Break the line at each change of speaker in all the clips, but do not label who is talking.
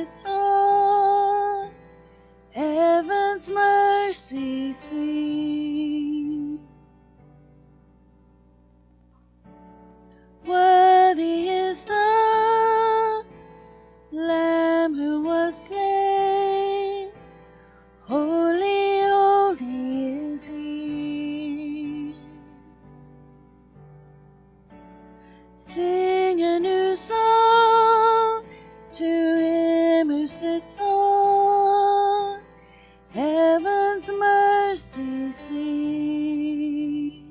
sits on heaven's mercy seat. Worthy is the Lamb who was slain, holy, holy is He. Sing a new song to Him who sits on heaven's mercy seat.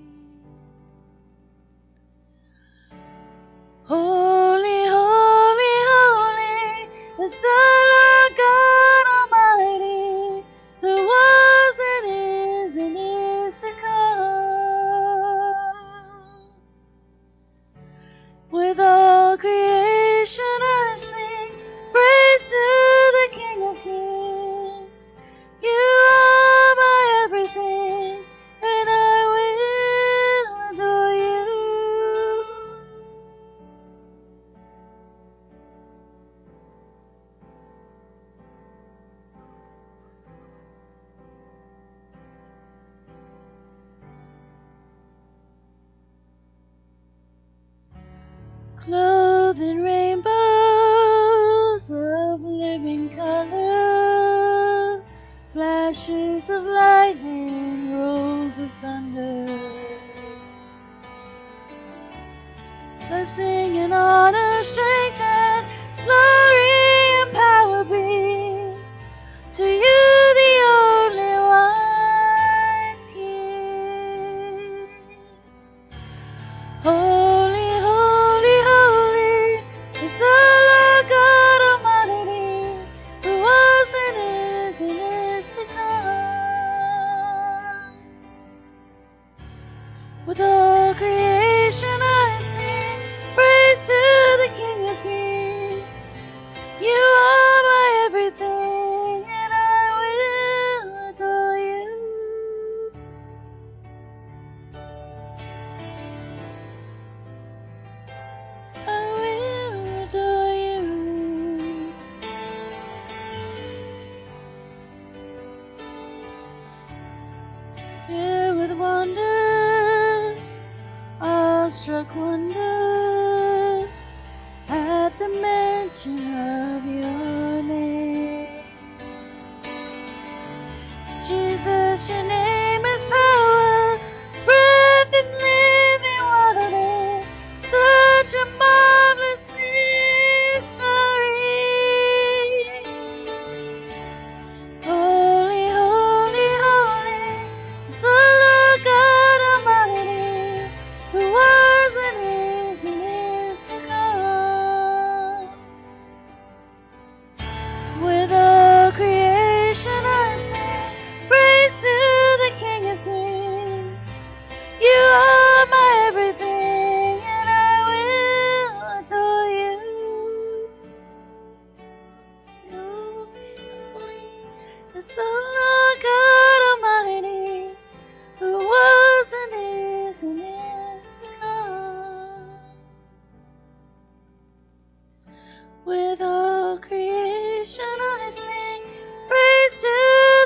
Holy, holy, holy is the Lord God Almighty, who was and is to come. With all creation I sing praise to the King of Kings. You are my everything, and I will adore you. Clothed in rainbows of living color, flashes of lightning, rolls of thunder, blessing and honor, strength and glory and power be to you, the only wise King. Holy, holy, holy is the Lord God Almighty, who was and is to come. With all creation I sing praise to the King of Kings. You are my everything, and I will adore you. I will adore you. Filled with wonder, awestruck wonder, at the mention of your name. Jesus, your name is power, breath and living water, such a marvelous mystery. Holy, holy, holy is the Lord God Almighty, who was and is to come. With all creation I sing praise to the King of Kings. You are my everything, and I will adore you. Holy, holy is the Lord God Almighty, who was and is to come. With all creation I sing praise to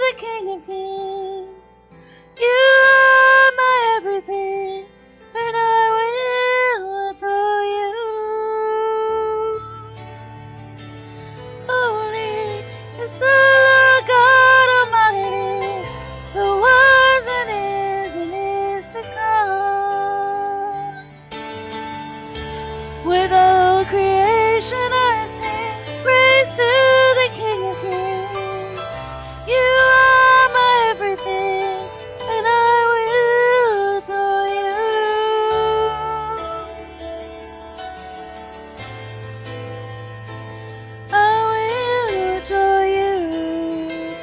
the King of Kings. You are my everything, and I will adore you. Holy is the Lord God Almighty, who was and is to come. With all creation I sing praise to the King of Kings. You are my everything, and I will adore you. I will adore you.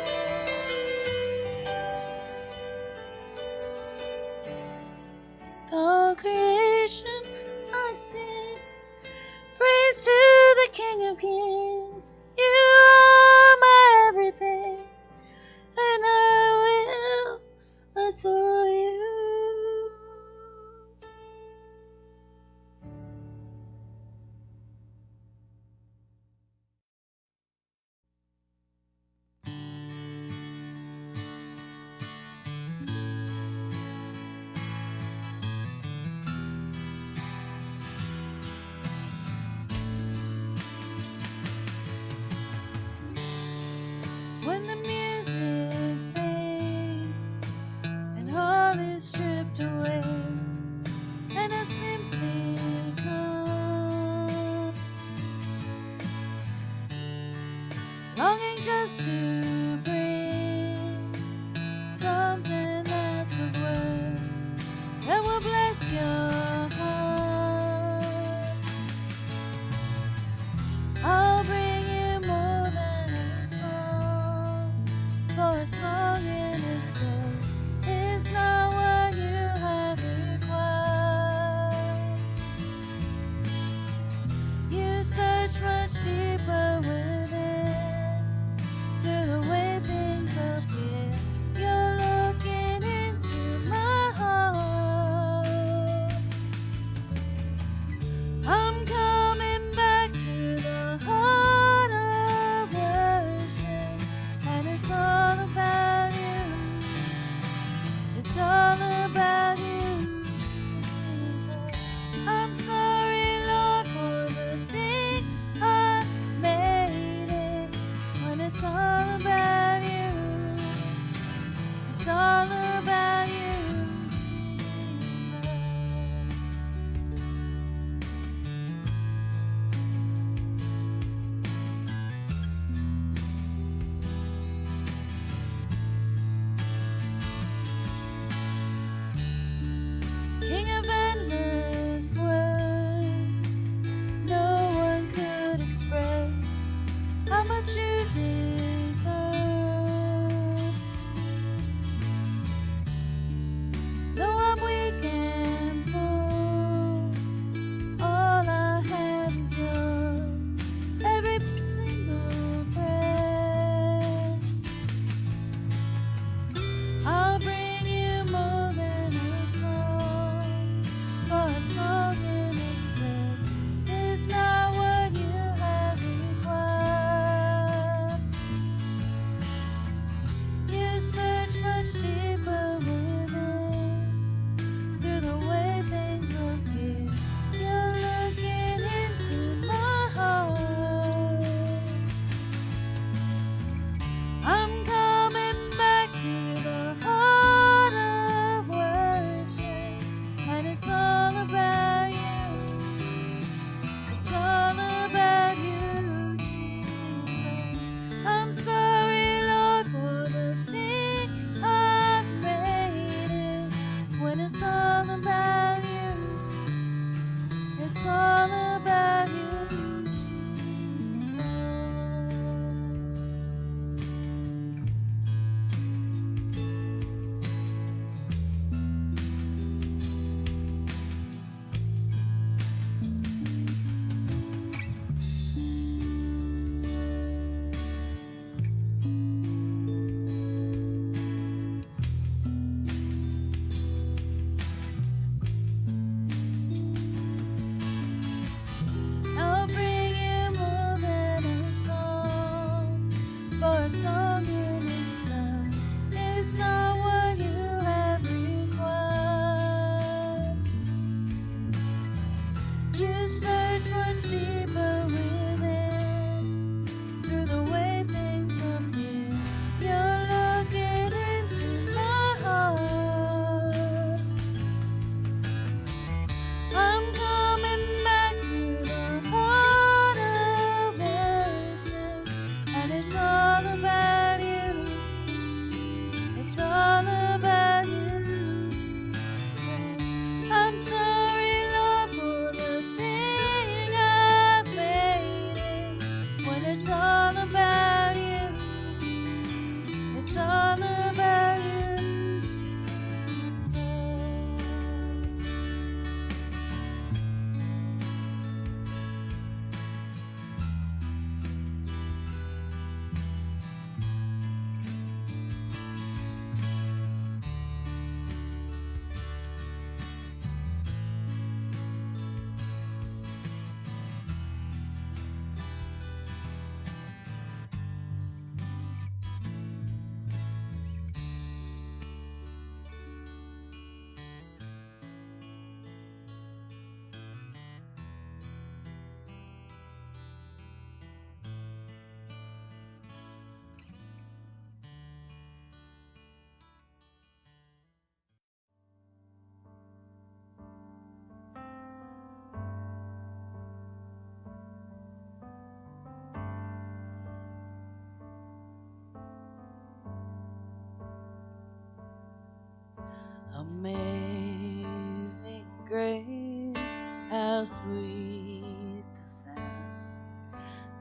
All creation I sing praise to the King of Kings. You are my everything, and I will adore you. just to bring something that's of worth that will bless your heart. I'll bring you more than a song, for a song in itself is not what you have required. You search much deeper within, through the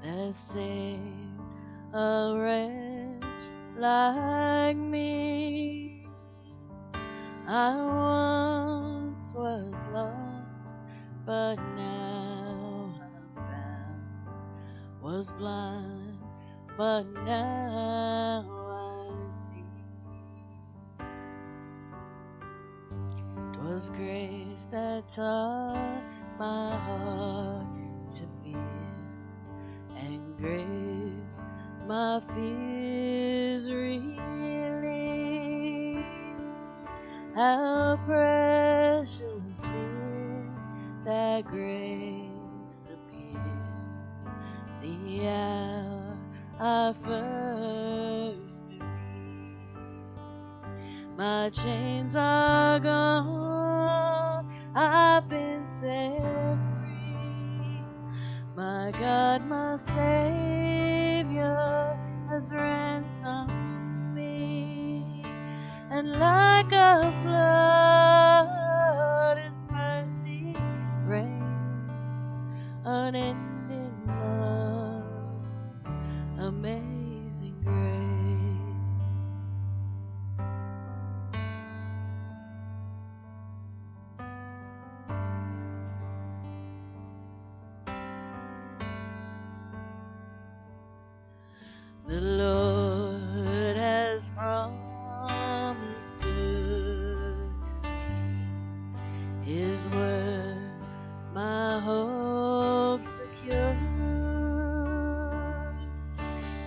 that saved a wretch like me. I once was lost, but now I'm found. Was blind, but now I see. 'Twas grace that taught my heart to fear, and grace my fears relieved. How precious did that grace appear the hour I first believed. My chains are gone, I've been set free. My God, my Savior has ransomed me, and like a flood His mercy reigns, unending love, amazing grace. The Lord has promised good to me. His word, my hope secures.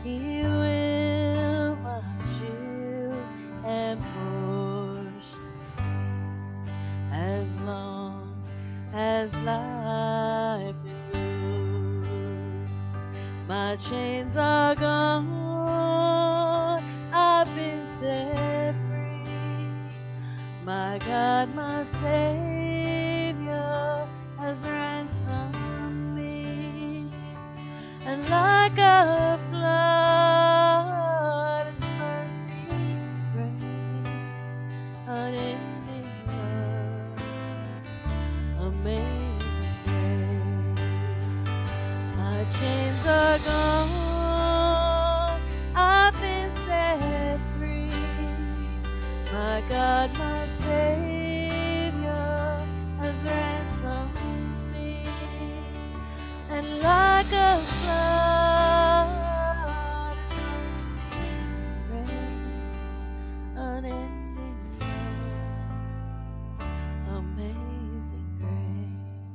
He will my shield and portion as long as life endures. My chains are gone, I've been set free. My God, my Savior has ransomed me, and like a flood His mercy reigns, unending love, amazing grace. My chains are gone, I've been set free. My God, my Savior has ransomed me, and like a flood His mercy reigns, unending love, amazing grace.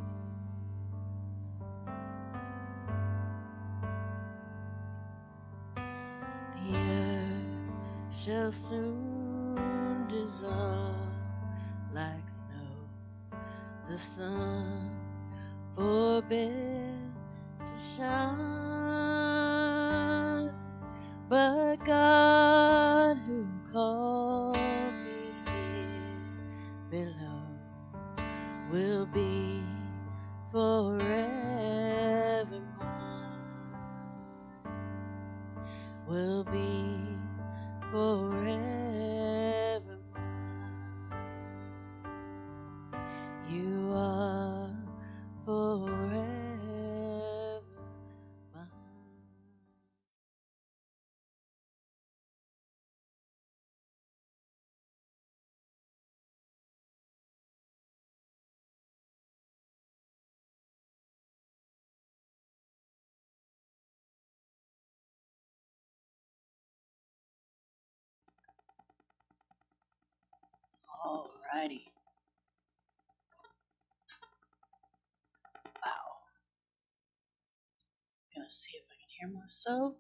The earth shall soon dissolve like snow, the sun forbid to shine, but God who called me here below will be forever mine, will be forever mine. You are forever mine. Alrighty. Wow. Gonna see if I can hear myself.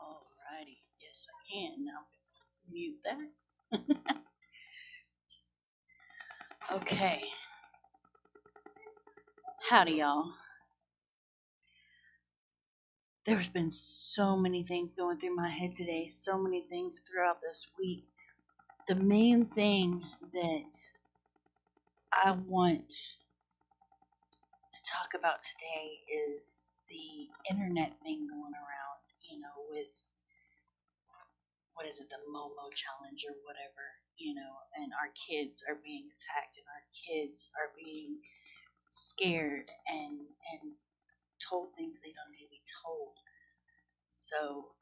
Alrighty. Yes, I can. Now I'm gonna mute that. Okay. Howdy, y'all. There's been so many things going through my head today, so many things throughout this week. The main thing that I want to talk about today is the internet thing going around, with, what is it, the Momo challenge or whatever, and our kids are being attacked and our kids are being scared and told things they don't need to be told. So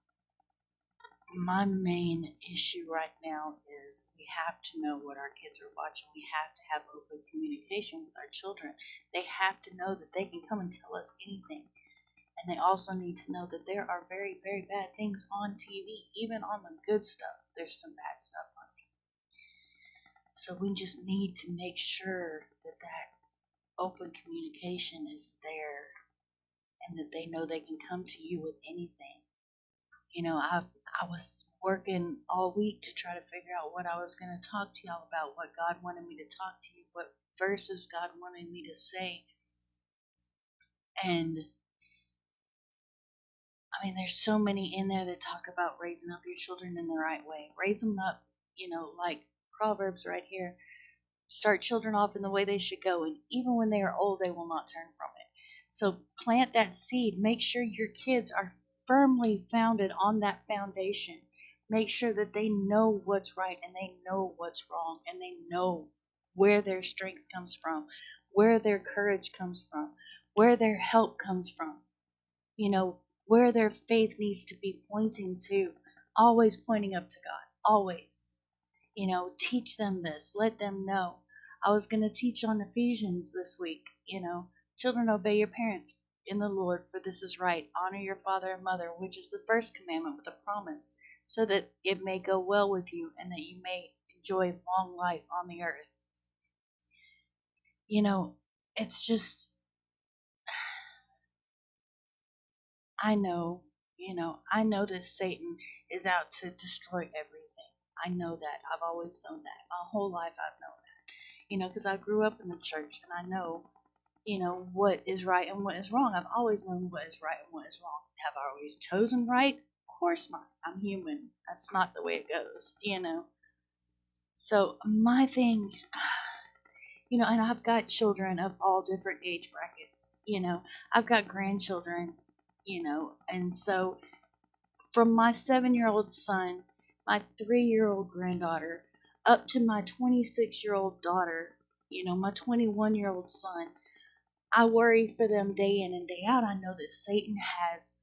my main issue right now is we have to know what our kids are watching. We have to have open communication with our children. They have to know that they can come and tell us anything. And they also need to know that there are very, very bad things on TV. Even on the good stuff, there's some bad stuff on TV. So we just need to make sure that that open communication is there and that they know they can come to you with anything. You know, I was working all week to try to figure out what I was going to talk to y'all about, what God wanted me to talk to you, what verses God wanted me to say. And I mean, there's so many in there that talk about raising up your children in the right way. Raise them up, you know, like Proverbs right here. Start children off in the way they should go, and even when they are old, they will not turn from it. So plant that seed. Make sure your kids are firmly founded on that foundation. Make sure that they know what's right and they know what's wrong, and they know where their strength comes from, where their courage comes from, where their help comes from. You know, where their faith needs to be pointing to, always pointing up to God, always. You know, teach them this, let them know. I was going to teach on Ephesians this week, you know, children, obey your parents in the Lord, for this is right. Honor your father and mother, which is the first commandment with a promise, so that it may go well with you and that you may enjoy long life on the earth. You know, it's just, I know that Satan is out to destroy everything. I know that. I've always known that. My whole life I've known that. You know, because I grew up in the church and I know, you know, what is right and what is wrong. I've always known what is right and what is wrong. Have I always chosen right? Of course not. I'm human. That's not the way it goes, you know. So my thing, you know, and I've got children of all different age brackets, you know. I've got grandchildren, you know, and so from my 7-year-old son, my 3-year-old granddaughter, up to my 26-year-old daughter, you know, my 21-year-old son, I worry for them day in and day out. I know that Satan has,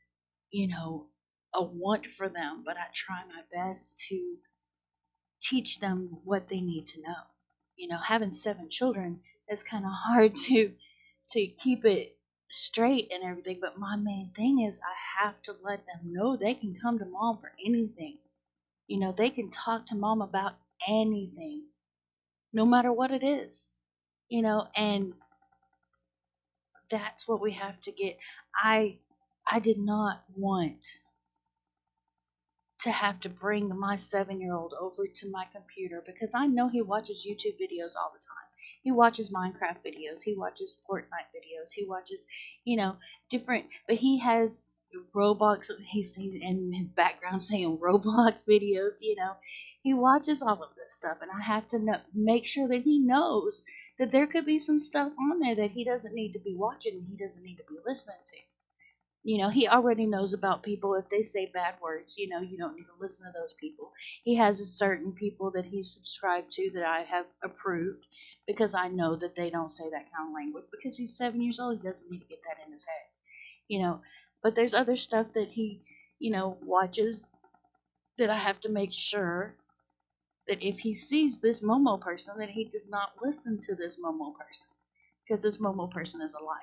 you know, a want for them, but I try my best to teach them what they need to know. You know, having 7 children, it's kind of hard to keep it straight and everything, but my main thing is I have to let them know they can come to mom for anything. You know, they can talk to mom about anything, no matter what it is. You know, and that's what we have to get. I did not want to have to bring my 7-year-old over to my computer because I know he watches YouTube videos all the time. He watches Minecraft videos. He watches Fortnite videos. He watches, you know, different. But he has Roblox. He's in his background saying Roblox videos. You know, he watches all of this stuff, and I have to make sure that he knows that there could be some stuff on there that he doesn't need to be watching. He doesn't need to be listening to. You know, he already knows about people. If they say bad words, you know, you don't need to listen to those people. He has a certain people that he's subscribed to that I have approved because I know that they don't say that kind of language. Because he's 7 years old, he doesn't need to get that in his head. You know, but there's other stuff that he, you know, watches that I have to make sure that if he sees this Momo person, that he does not listen to this Momo person. Because this Momo person is a liar.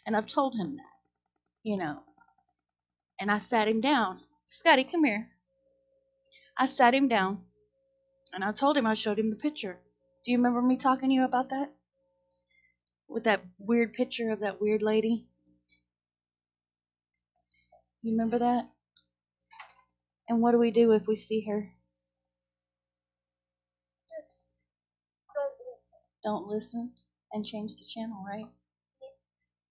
And I've told him that. You know, and I sat him down. Scotty, come here. I sat him down, and I told him, I showed him the picture. Do you remember me talking to you about that? With that weird picture of that weird lady? You remember that? And what do we do if we see her?
Just don't listen.
Don't listen and change the channel, right?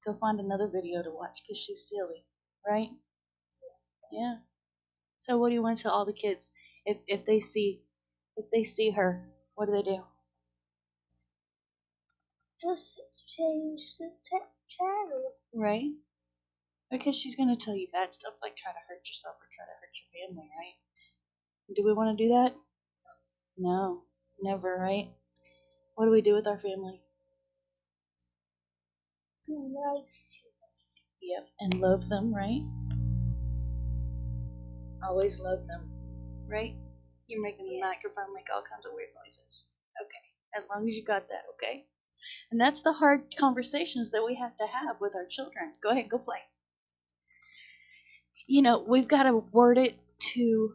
Go find another video to watch because she's silly, right? Yeah. So what do you want to tell all the kids if they see her? What do?
Just change the channel.
Right? Because she's gonna tell you bad stuff like try to hurt yourself or try to hurt your family, right? Do we want to do that? No, never, right? What do we do with our family?
Be nice.
Yep, and love them, right? Always love them, right? You're making the microphone make all kinds of weird noises. Okay, as long as you got that, okay? And that's the hard conversations that we have to have with our children. Go ahead, go play. We've got to word it to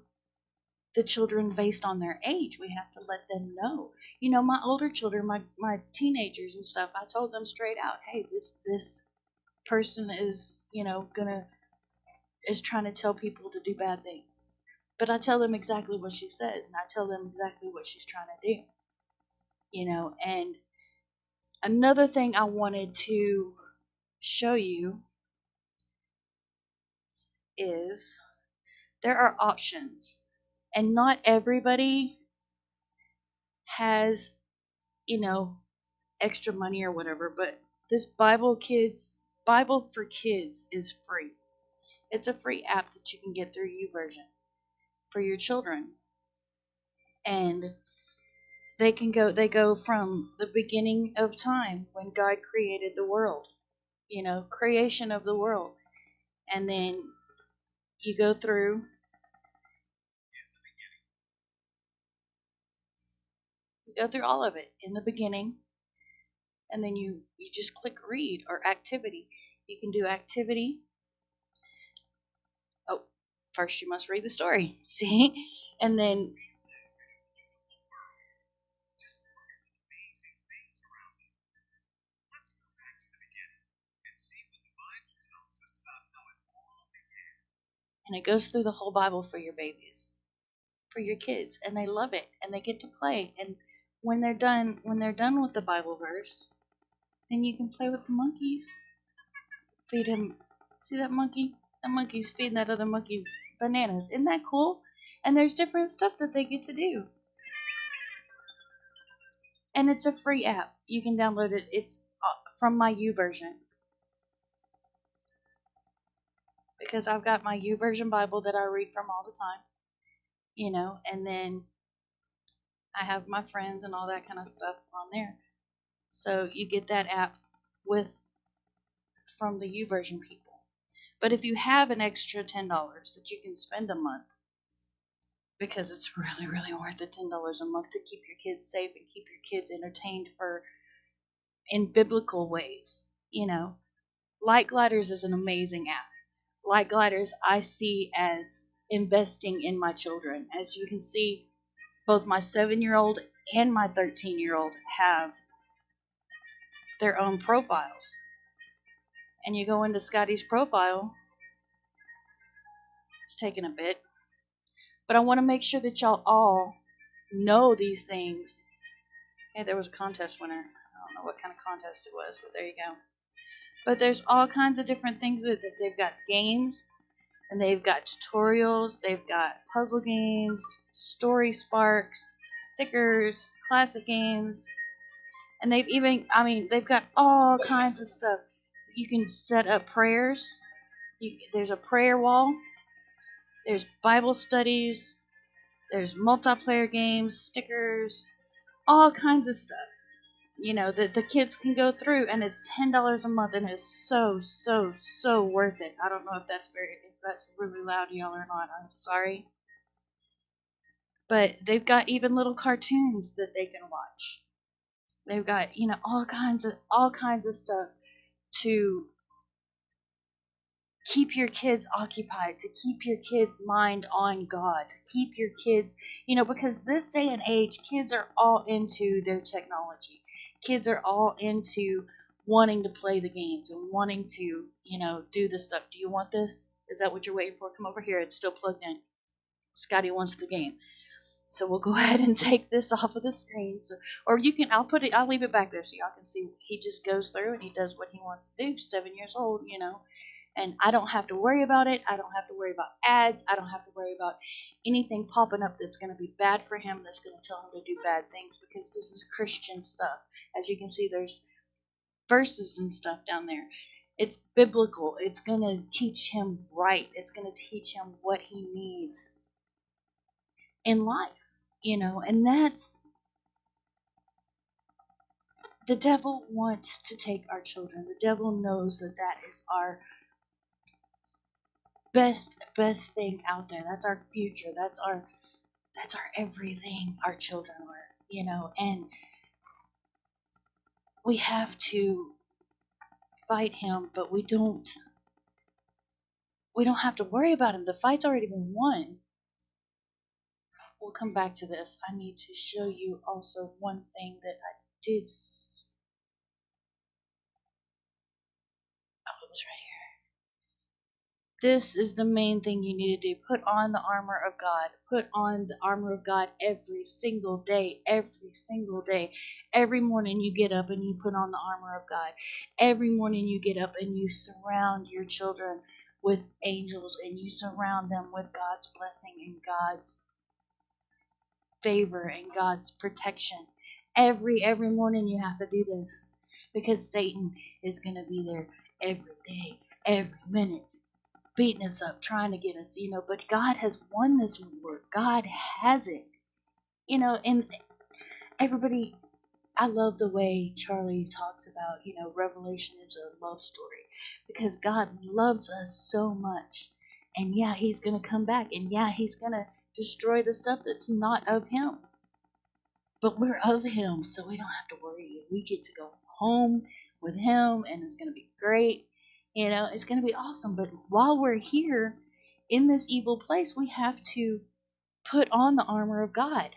the children based on their age. We have to let them know. My older children, my teenagers and stuff, I told them straight out, hey, this person is, is trying to tell people to do bad things. But I tell them exactly what she says, and I tell them exactly what she's trying to do. And another thing I wanted to show you is there are options, and not everybody has, extra money or whatever, but this Bible for Kids is free. It's a free app that you can get through YouVersion for your children. And they go from the beginning of time when God created the world, creation of the world. And then you go through all of it in the beginning, and then you just click read or activity. You can do activity. Oh, first you must read the story. See? And then and it goes through the whole Bible for your babies, for your kids, and they love it, and they get to play. And when they're done with the Bible verse, then you can play with the monkeys. Feed him. See that monkey? That monkey's feeding that other monkey bananas. Isn't that cool? And there's different stuff that they get to do. And it's a free app. You can download it. It's from my YouVersion. Because I've got my YouVersion Bible that I read from all the time. And then I have my friends and all that kind of stuff on there. So you get that app from the YouVersion people. But if you have an extra $10 that you can spend a month, because it's really, really worth it, $10 a month to keep your kids safe and keep your kids entertained in biblical ways. Light Gliders is an amazing app. Light Gliders I see as investing in my children. As you can see, both my 7-year-old and my 13-year-old have their own profiles. And you go into Scotty's profile. It's taking a bit. But I want to make sure that y'all all know these things. Hey, there was a contest winner. I don't know what kind of contest it was, but there you go. But there's all kinds of different things that they've got games, and they've got tutorials, they've got puzzle games, story sparks, stickers, classic games, and they've got all kinds of stuff. You can set up prayers. There's a prayer wall. There's Bible studies. There's multiplayer games, stickers, all kinds of stuff. That the kids can go through, and it's $10 a month, and it's so, so, so worth it. I don't know if that's really loud to y'all or not. I'm sorry. But they've got even little cartoons that they can watch. They've got, all kinds of stuff to keep your kids occupied, to keep your kids' mind on God, to keep your kids, because this day and age, kids are all into their technology. Kids are all into wanting to play the games and wanting to, do the stuff. Do you want this? Is that what you're waiting for? Come over here. It's still plugged in. Scotty wants the game. So we'll go ahead and take this off of the screen. Or you can, I'll leave it back there so y'all can see. He just goes through and he does what he wants to do. 7 years old, And I don't have to worry about it. I don't have to worry about ads. I don't have to worry about anything popping up that's going to be bad for him, that's going to tell him to do bad things, because this is Christian stuff. As you can see, there's verses and stuff down there. It's biblical. It's going to teach him right. It's going to teach him what he needs in life, and that's, the devil wants to take our children. The devil knows that is our best thing out there. That's our future. That's our everything. Our children are, and we have to fight him, but we don't have to worry about him. The fight's already been won. We'll come back to this. I need to show you also one thing that I did. Oh, it was right here. This is the main thing you need to do. Put on the armor of God. Put on the armor of God every single day. Every single day. Every morning you get up and you put on the armor of God. Every morning you get up and you surround your children with angels and you surround them with God's blessing and God's favor and God's protection. Every morning you have to do this because Satan is going to be there every day, every minute, beating us up, trying to get us, but God has won this war. God has it. And everybody, I love the way Charlie talks about, Revelation is a love story because God loves us so much. And yeah, he's going to come back and yeah, he's going to destroy the stuff that's not of him. But we're of him, so we don't have to worry. We get to go home with him, and it's going to be great. It's going to be awesome. But while we're here in this evil place, we have to put on the armor of God.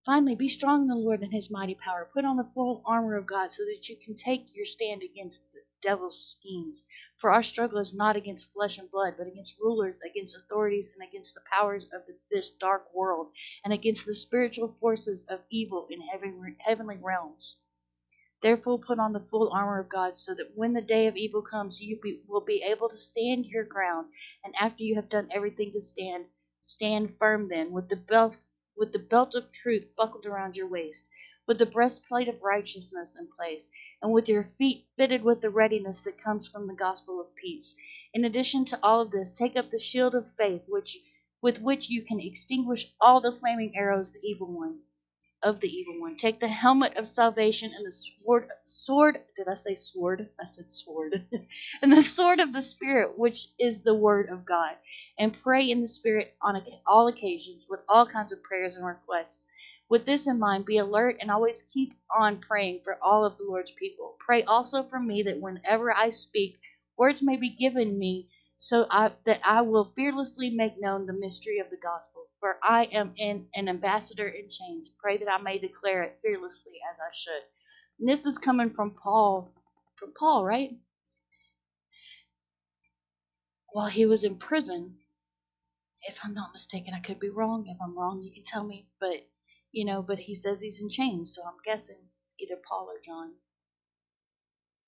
Finally, be strong in the Lord and his mighty power. Put on the full armor of God so that you can take your stand against the devil's schemes. For our struggle is not against flesh and blood, but against rulers, against authorities, and against the powers of this dark world, and against the spiritual forces of evil in heavenly realms. Therefore put on the full armor of God, so that when the day of evil comes, you will be able to stand your ground. And after you have done everything to stand firm then, with the belt of truth buckled around your waist, with the breastplate of righteousness in place, and with your feet fitted with the readiness that comes from the gospel of peace. In addition to all of this, take up the shield of faith, with which you can extinguish all the flaming arrows of the evil one. Take the helmet of salvation and the sword. Did I say sword? I said sword. And the sword of the Spirit, which is the word of God. And pray in the Spirit on all occasions with all kinds of prayers and requests. With this in mind, be alert and always keep on praying for all of the Lord's people. Pray also for me that whenever I speak, words may be given me that I will fearlessly make known the mystery of the gospel. For I am an ambassador in chains. Pray that I may declare it fearlessly as I should. And this is coming from Paul. From Paul, right? While he was in prison, if I'm not mistaken, I could be wrong. If I'm wrong, you can tell me. But he says he's in chains, so I'm guessing either Paul or John.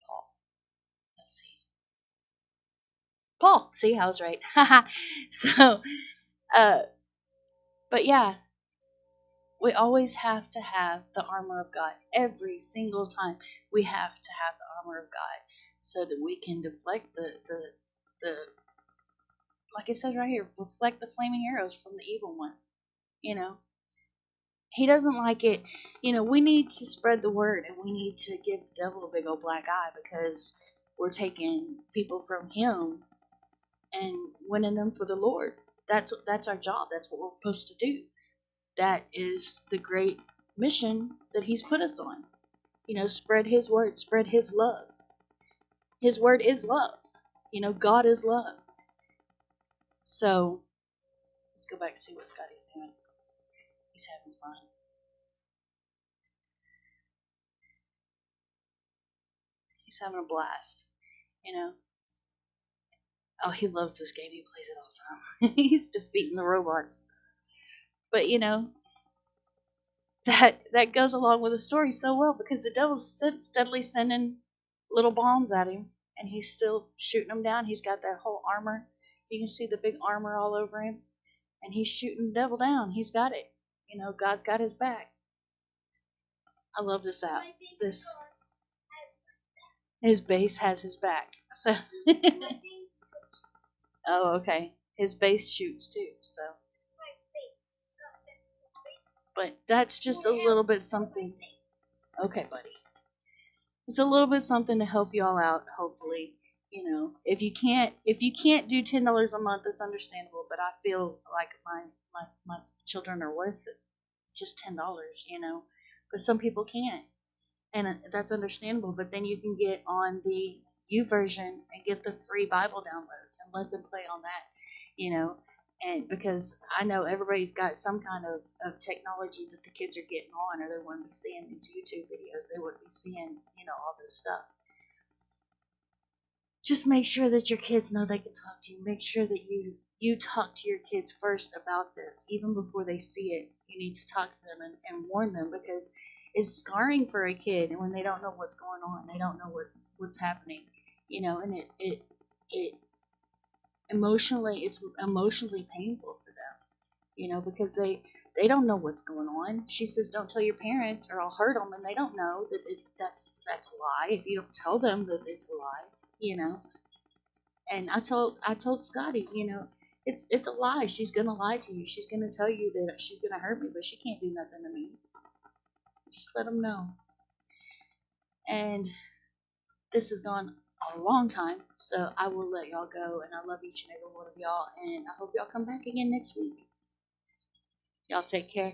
Paul. Let's see. Paul. See, I was right. So, but yeah, we always have to have the armor of God. Every single time we have to have the armor of God so that we can deflect the like it says right here, reflect the flaming arrows from the evil one. He doesn't like it. We need to spread the word and we need to give the devil a big old black eye because we're taking people from him and winning them for the Lord. That's our job. That's what we're supposed to do. That is the great mission that he's put us on. Spread his word, spread his love. His word is love. God is love. So, let's go back and see what Scotty's doing. He's having fun. He's having a blast. Oh, he loves this game. He plays it all the time. He's defeating the robots. But, that goes along with the story so well because the devil's steadily sending little bombs at him and he's still shooting them down. He's got that whole armor. You can see the big armor all over him and he's shooting the devil down. He's got it. God's got his back. I love this app. His base has his back. So oh, okay. His base shoots too, so but that's just a little bit something. Okay, buddy. It's a little bit something to help you all out, hopefully. You know, if you can't do $10 a month, it's understandable. But I feel like my children are worth just $10. You know, but some people can't, and that's understandable. But then you can get on the U version and get the free Bible download and let them play on that. You know, and because I know everybody's got some kind of technology that the kids are getting on, or they wouldn't be seeing these YouTube videos. They wouldn't be seeing, you know, all this stuff. Just make sure that your kids know they can talk to you. Make sure that you talk to your kids first about this, even before they see it. You need to talk to them and warn them, because it's scarring for a kid, and when they don't know what's going on, they don't know what's happening, you know, and it it's emotionally painful for them, you know, because they don't know what's going on. She says, "Don't tell your parents, or I'll hurt them," and they don't know that that's a lie. If you don't tell them that it's a lie, you know. And I told Scotty, you know, it's a lie. She's gonna lie to you. She's gonna tell you that she's gonna hurt me, but she can't do nothing to me. Just let them know. And this has gone a long time, so I will let y'all go. And I love each and every one of y'all. And I hope y'all come back again next week. Y'all take care.